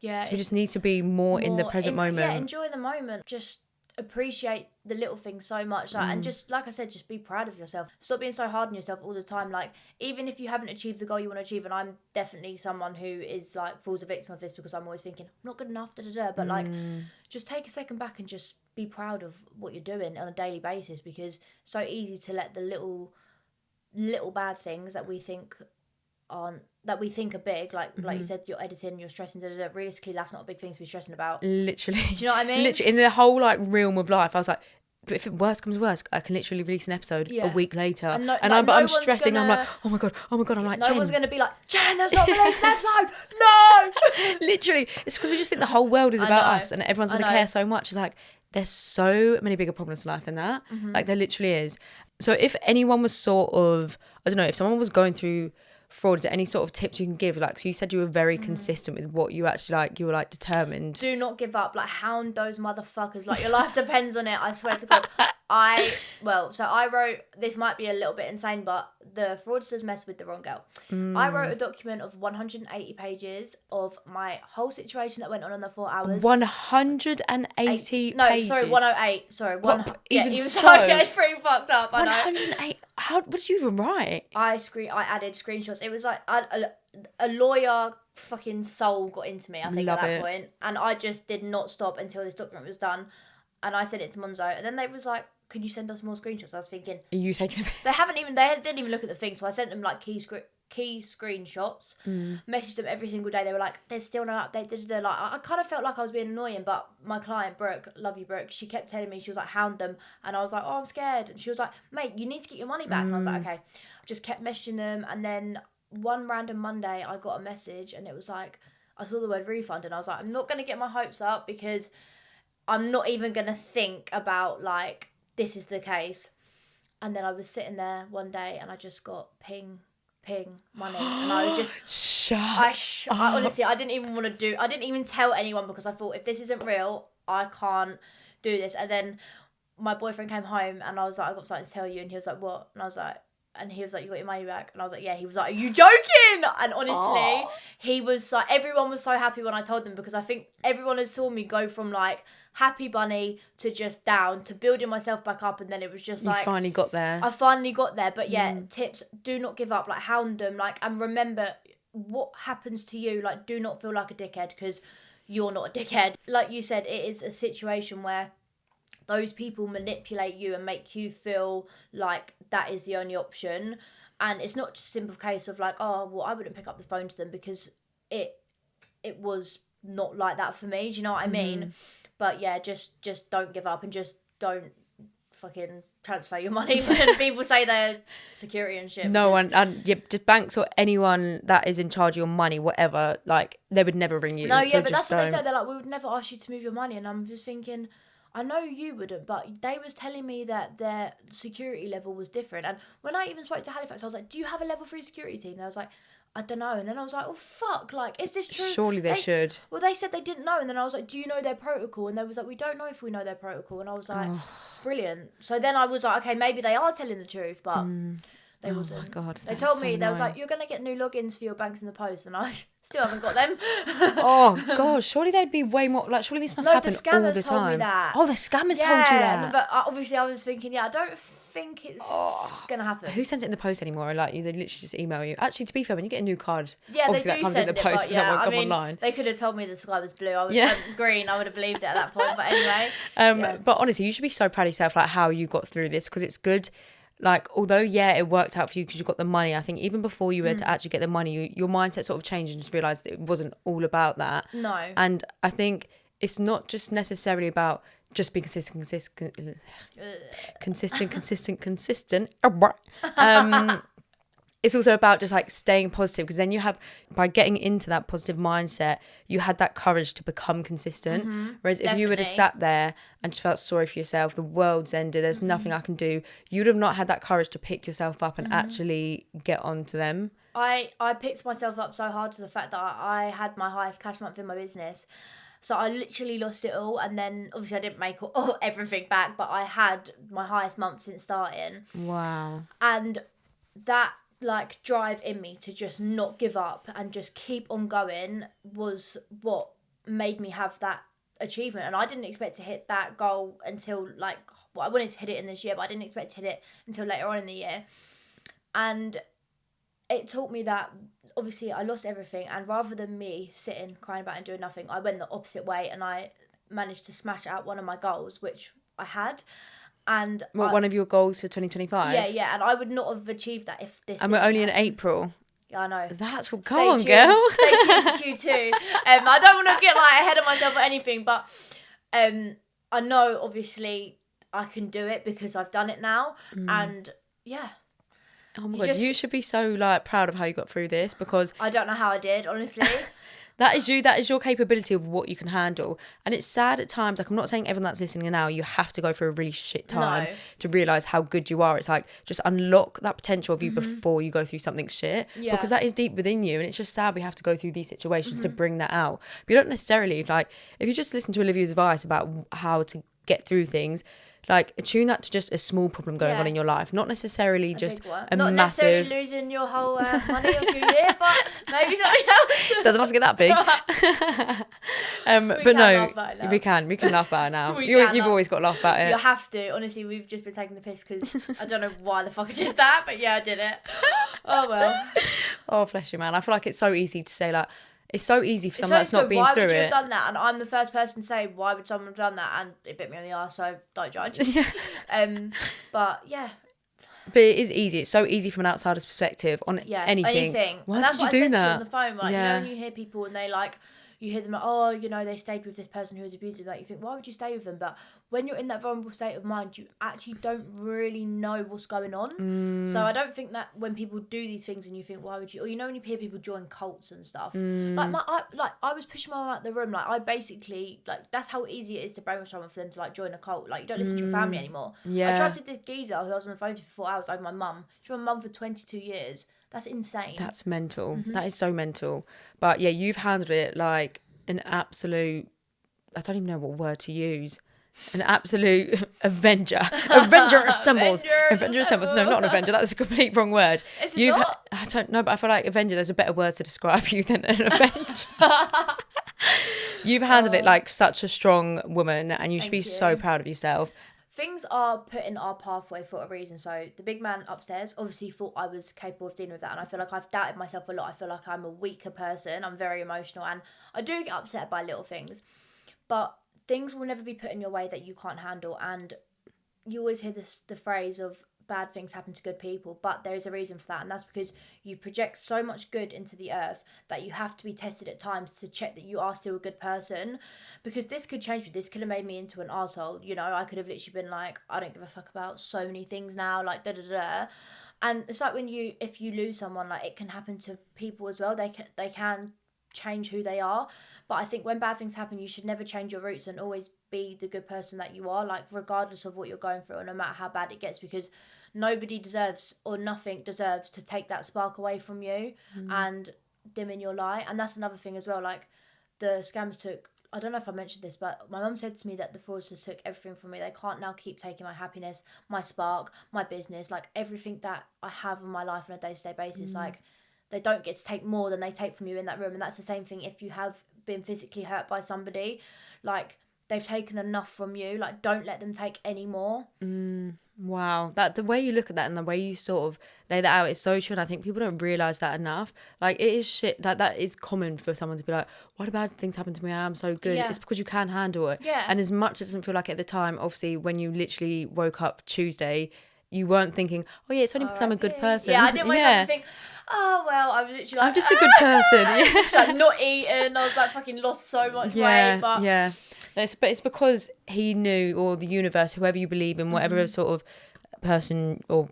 Yeah. So we just need to be more in the present moment. Yeah, enjoy the moment. Just appreciate the little things so much, like, and just like I said, just be proud of yourself. Stop being so hard on yourself all the time. Like, even if you haven't achieved the goal you want to achieve, and I'm definitely someone who is like falls a victim of this because I'm always thinking I'm not good enough, but like, just take a second back and just be proud of what you're doing on a daily basis, because it's so easy to let the little bad things that we think are big, like you said, you're editing, you're stressing, realistically that's not a big thing to be stressing about. Literally. Do you know what I mean? Literally, in the whole like realm of life, I was like, but if it worst comes worst, I can literally release an episode a week later, and I'm stressing. I'm like, oh my god, I'm like, no one's gonna be like, Jen, there's not released an episode. No. Literally, it's because we just think the whole world is about us, and everyone's gonna care so much. It's like, there's so many bigger problems in life than that. Like there literally is. So if anyone was sort of, I don't know, if someone was going through fraud, is there any sort of tips you can give? Like, so you said you were very consistent with what you actually like, you were like determined. Do not give up, like hound those motherfuckers, like your life depends on it, I swear to God. I wrote, this might be a little bit insane, but the fraudsters messed with the wrong girl. I wrote a document of 180 pages of my whole situation that went on in the 4 hours. 180 No, pages? sorry, 108. Sorry, even so? Yeah, it's pretty fucked up, I know. 108? What did you even write? I added screenshots. It was like a lawyer fucking soul got into me, I think, at that point. And I just did not stop until this document was done. And I sent it to Monzo. And then they was like, could you send us more screenshots? I was thinking, are you taking the they didn't even look at the thing. So I sent them like key screenshots, messaged them every single day. They were like, there's still no update. Like, I kind of felt like I was being annoying, but my client, Brooke, love you, Brooke, she kept telling me, she was like, hound them. And I was like, oh, I'm scared. And she was like, mate, you need to get your money back. And I was like, okay. I just kept messaging them. And then one random Monday, I got a message and it was like, I saw the word refund and I was like, I'm not going to get my hopes up because I'm not even going to think about like, this is the case. And then I was sitting there one day and I just got ping money, and I was just I honestly, I didn't even tell anyone because I thought, if this isn't real, I can't do this. And then my boyfriend came home and I was like, I got something to tell you. And he was like, what? And I was like, and he was like, you got your money back? And I was like, yeah. He was like, are you joking? And honestly, he was like, everyone was so happy when I told them, because I think everyone has saw me go from like happy bunny to just down to building myself back up, and then it was just like, you finally got there. I finally got there. But yeah, tips, do not give up, like hound them, like, and remember what happens to you, like do not feel like a dickhead, because you're not a dickhead. Like you said, it is a situation where those people manipulate you and make you feel like that is the only option. And it's not just a simple case of like, oh, well, I wouldn't pick up the phone to them, because it was not like that for me. Do you know what I mean? But yeah, just don't give up, and just don't fucking transfer your money when people say they're security and shit. No one, and yeah, just banks or anyone that is in charge of your money, whatever, like they would never ring you. No, yeah, but that's what they said. They're like, we would never ask you to move your money. And I'm just thinking, I know you wouldn't, but they was telling me that their security level was different. And when I even spoke to Halifax, I was like, do you have a level 3 security team? And I was like, I don't know. And then I was like, oh, fuck, like, is this true? Surely they should. Well, they said they didn't know. And then I was like, do you know their protocol? And they was like, we don't know if we know their protocol. And I was like, brilliant. So then I was like, okay, maybe they are telling the truth, but they wasn't. Oh, my God. They told me, they was like, you're going to get new logins for your banks in the post. And I still haven't got them. Oh, God. Surely they'd be way more, like, surely this must happen all the time. Told me that. Oh, the scammers told you that. But obviously I was thinking, I don't think it's gonna happen. Who sends it in the post anymore? Like, they literally just email you. Actually, to be fair, when you get a new card, yeah, obviously they do that comes send in the post because that won't come online. They could have told me the sky was blue. I was green. I would have believed it at that point. But anyway, but honestly, you should be so proud of yourself, like how you got through this, because it's good. Like, although it worked out for you because you got the money, I think even before you were to actually get the money, your mindset sort of changed and just realised that it wasn't all about that. No. And I think it's not just necessarily about just being consistent. It's also about just like staying positive, because then you have, by getting into that positive mindset, you had that courage to become consistent. Whereas if you would have sat there and just felt sorry for yourself, the world's ended, there's nothing I can do, you would have not had that courage to pick yourself up and actually get onto them. I picked myself up so hard to the fact that I had my highest cash month in my business. So I literally lost it all, and then obviously I didn't make everything back, but I had my highest month since starting. Wow. And that like drive in me to just not give up and just keep on going was what made me have that achievement. And I didn't expect to hit that goal until I wanted to hit it in this year, but I didn't expect to hit it until later on in the year. And it taught me that obviously I lost everything, and rather than me sitting crying about it and doing nothing, I went the opposite way and I managed to smash out one of my goals, which I had. And one of your goals for 2025? Yeah, and I would not have achieved that if this. And we're only in April. Yeah, I know. That's what. Go on, girl. Stay tuned for Q2. I don't want to get ahead of myself or anything, but I know obviously I can do it because I've done it now, and yeah. Oh my God, you should be so proud of how you got through this, because I don't know how I did, honestly. That is your capability of what you can handle. And it's sad at times, like I'm not saying everyone that's listening now, you have to go through a really shit time to realise how good you are. It's like, just unlock that potential of you before you go through something shit. Yeah. Because that is deep within you, and it's just sad we have to go through these situations to bring that out. But you don't necessarily, if you just listen to Olivia's advice about how to get through things, attune that to just a small problem going on in your life, not necessarily just a not massive. Not necessarily losing your whole money of your year, but maybe something else. Doesn't have to get that big. But no, we can laugh about it now. You've always got to laugh about it. You have to. Honestly, we've just been taking the piss because I don't know why the fuck I did that, but yeah, I did it. Oh well. Oh, bless you, man. I feel like it's so easy to say it's so easy for someone that's not been through it. Why would you have done that? And I'm the first person to say, why would someone have done that? And it bit me on the arse, so don't judge. But yeah. But it is easy. It's so easy from an outsider's perspective on anything. Why did you do that? On the phone, when you hear people and they you hear them they stayed with this person who was abusive. You think, why would you stay with them? But when you're in that vulnerable state of mind, you actually don't really know what's going on. So I don't think that when people do these things and you think, why would you? Or when you hear people join cults and stuff. I was pushing my mum out the room. I basically that's how easy it is to brainwash someone for them to join a cult. You don't listen to your family anymore. Yeah. I trusted this geezer who I was on the phone to for 4 hours over my mum. She was my mum for 22 years. That's insane. That's mental. That is so mental. But yeah, you've handled it like an absolute, I don't even know what word to use. An absolute Avenger. Avenger assembles. Avenger assembles. No, not an Avenger. That's a complete wrong word. Is it not? I don't know, but I feel like Avenger, there's a better word to describe you than an Avenger. You've handled it like such a strong woman, and you should be so proud of yourself. Things are put in our pathway for a reason. So the big man upstairs obviously thought I was capable of dealing with that, and I feel like I've doubted myself a lot. I feel like I'm a weaker person. I'm very emotional, and I do get upset by little things. But things will never be put in your way that you can't handle, and you always hear the phrase of bad things happen to good people, but there is a reason for that, and that's because you project so much good into the earth that you have to be tested at times to check that you are still a good person, because this could change me. This could have made me into an arsehole. I could have literally been like, I don't give a fuck about so many things now, and it's like if you lose someone, it can happen to people as well. They can change who they are. But I think when bad things happen, you should never change your roots and always be the good person that you are, regardless of what you're going through, and no matter how bad it gets, because nobody deserves or nothing deserves to take that spark away from you and dim in your light. And that's another thing as well. The scammers took, I don't know if I mentioned this, but my mum said to me that the fraudsters took everything from me. They can't now keep taking my happiness, my spark, my business, everything that I have in my life on a day-to-day basis. They don't get to take more than they take from you in that room. And that's the same thing if you have been physically hurt by somebody. They've taken enough from you. Don't let them take any more. Wow. The way you look at that and the way you sort of lay that out is so true. And I think people don't realise that enough. It is shit. That is common for someone to be like, why do bad things happen to me? I am so good. Yeah. It's because you can handle it. Yeah. And as much as it doesn't feel like it at the time, obviously, when you literally woke up Tuesday, you weren't thinking, oh yeah, it's only because I'm a good person. Yeah, I didn't wake up and think, oh well, I was literally I'm just a good person. Yeah. Not eating. I was fucking lost so much weight. But yeah. But it's because he knew, or the universe, whoever you believe in, whatever sort of person or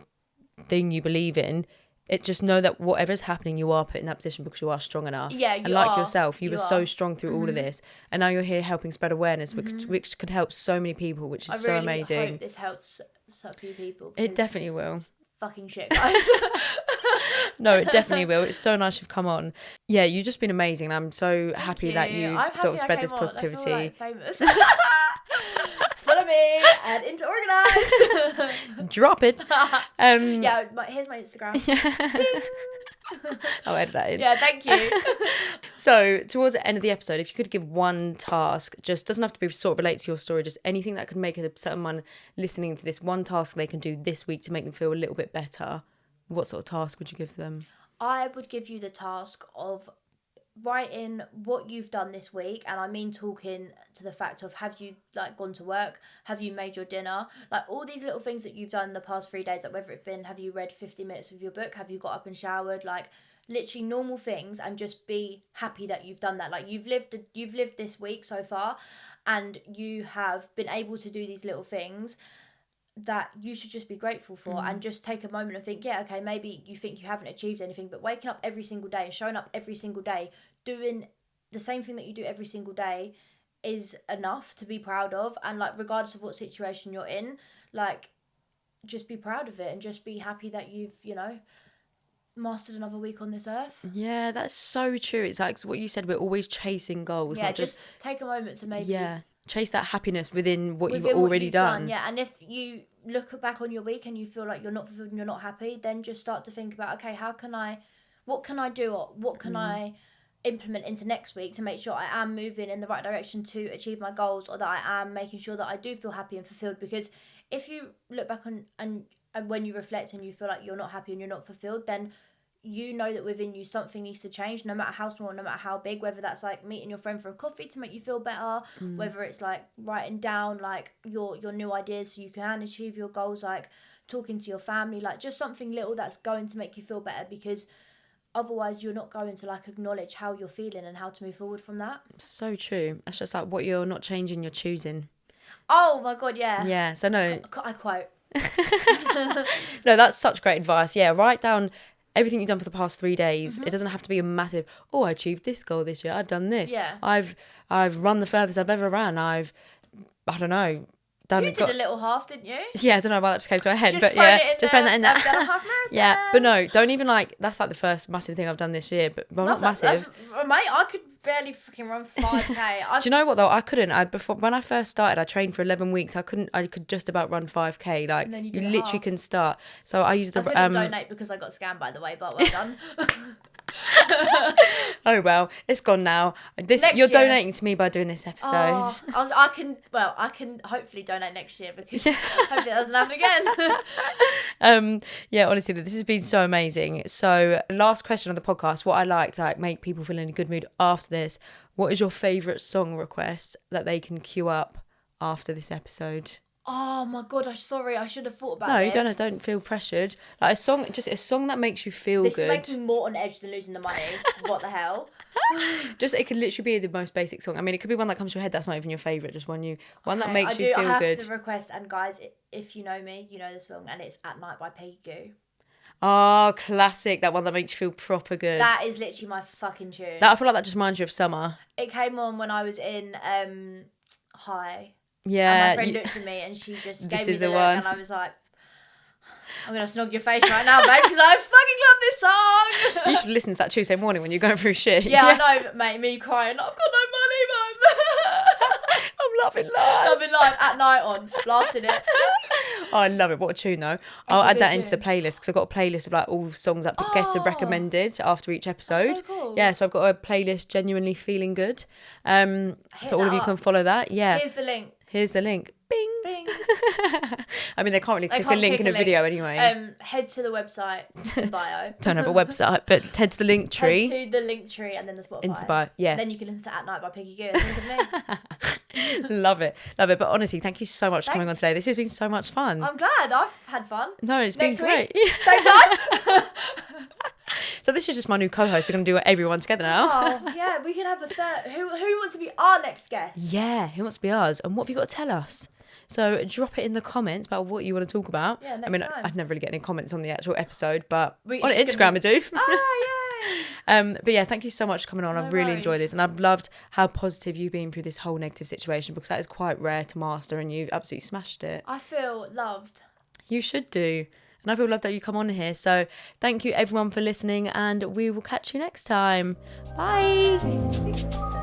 thing you believe in, it just know that whatever is happening, you are put in that position because you are strong enough. Yeah, you and like are. yourself, you were so strong through all of Mm-hmm. this, and now you're here helping spread awareness, which could help so many people, which is so amazing. I hope this helps so few people. It definitely will. Fucking shit, guys. No, it definitely will. It's so nice you've come on. Yeah, you've just been amazing. I'm so happy that you've sort of spread this positivity. I feel like famous. Follow me at InterOrganised. Drop it. Yeah, here's my Instagram. I'll edit that in. Yeah, thank you. So, towards the end of the episode, if you could give one task, just doesn't have to be sort of relate to your story, just anything that could make someone listening to this one task they can do this week to make them feel a little bit better, what sort of task would you give them? I would give you the task of writing what you've done this week, and I mean talking to the fact of, have you like gone to work, have you made your dinner, like all these little things that you've done the past 3 days, like whether it's been, have you read 50 minutes of your book, have you got up and showered, like literally normal things, and just be happy that you've done that. Like you've lived this week so far, and you have been able to do these little things that you should just be grateful for, and just take a moment and think, yeah, okay, maybe you think you haven't achieved anything, but waking up every single day and showing up every single day, doing the same thing that you do every single day is enough to be proud of. And like regardless of what situation you're in, like just be proud of it and just be happy that you've, you know, mastered another week on this earth. Yeah, that's so true. It's like what you said, we're always chasing goals. Yeah, not just take a moment to maybe chase that happiness within what you've already done. Yeah, and if you look back on your week and you feel like you're not fulfilled and you're not happy, then just start to think about, okay, what can I do, or what can I implement into next week to make sure I am moving in the right direction to achieve my goals, or that I am making sure that I do feel happy and fulfilled. Because if you look back on and when you reflect and you feel like you're not happy and you're not fulfilled, then you know that within you something needs to change, no matter how small, no matter how big, whether that's like meeting your friend for a coffee to make you feel better, whether it's like writing down like your new ideas so you can achieve your goals, like talking to your family, like just something little that's going to make you feel better, because otherwise you're not going to like acknowledge how you're feeling and how to move forward from that. So true. That's just like what you're not changing, you're choosing. Oh my god, yeah. Yeah, so no. I quote. No, that's such great advice. Yeah, write down everything you've done for the past 3 days. It doesn't have to be a massive, I achieved this goal this year, I've done this. Yeah. I've run the furthest I've ever ran. I don't know. You did a little half, didn't you? Yeah, I don't know why that just came to my head, Just but thrown yeah, it in just there. throwing that in there. I've done a half marathon. Yeah, but no, don't even like, that's like the first massive thing I've done this year, but not massive. Mate, I could barely fucking run 5k. Do you know what though? I couldn't. When I first started, I trained for 11 weeks. I could just about run 5k. Like you literally half. can start. So I used the I couldn't donate because I got scammed, by the way, but well done. Oh well, it's gone now. You're donating to me by doing this episode. I can hopefully donate next year, because hopefully it doesn't happen again. Yeah, honestly, this has been so amazing. So last question on the podcast, what I like to make people feel in a good mood after this, what is your favourite song request that they can queue up after this episode? Oh my god, I'm sorry, I should have thought about No, this. you don't feel pressured. Like just a song that makes you feel this good. This makes me more on edge than losing the money. What the hell? It could literally be the most basic song. I mean, it could be one that comes to your head that's not even your favourite, just one that makes you feel good. I have to request, and guys, if you know me, you know the song, and it's At Night by Peggy Gou. Oh, classic. That one that makes you feel proper good. That is literally my fucking tune. I feel like that just reminds you of summer. It came on when I was in high. Yeah. And my friend looked at me and she just gave me the look, and I was like, I'm going to snog your face right now, babe, because I fucking love this song. You should listen to that Tuesday morning when you're going through shit. Yeah, I know, mate, me crying, I've got no money, man. I'm loving life. Loving life, At Night on, blasting it. Oh, I love it. What a tune, though. I'll add that into the playlist, because I've got a playlist of like all songs that guests have recommended after each episode. That's so cool. Yeah, so I've got a playlist, Genuinely Feeling Good. So all of you can follow that. Yeah. Here's the link. Bing. Bing. I mean, they can't really click a link in a video anyway. Head to the website in bio. Don't have a website, but head to the link tree. Head to the link tree and then the Spotify. Into the bio, yeah. Then you can listen to At Night by Peggy Gou and think of me. Love it. But honestly, thank you so much for coming on today. This has been so much fun. I'm glad. I've had fun. No, it's been great. Same time. So this is just my new co-host. We're going to do everyone together now. Oh, yeah, we can have a third. Who wants to be our next guest? Yeah, who wants to be ours? And what have you got to tell us? So drop it in the comments about what you want to talk about. Yeah, I mean, time. I'd never really get any comments on the actual episode, but on just Instagram I do. Yay! But yeah, thank you so much for coming on. I've really enjoyed this, and I've loved how positive you've been through this whole negative situation, because that is quite rare to master, and you've absolutely smashed it. I feel loved. You should do. And I feel loved that you come on here. So thank you everyone for listening, and we will catch you next time. Bye.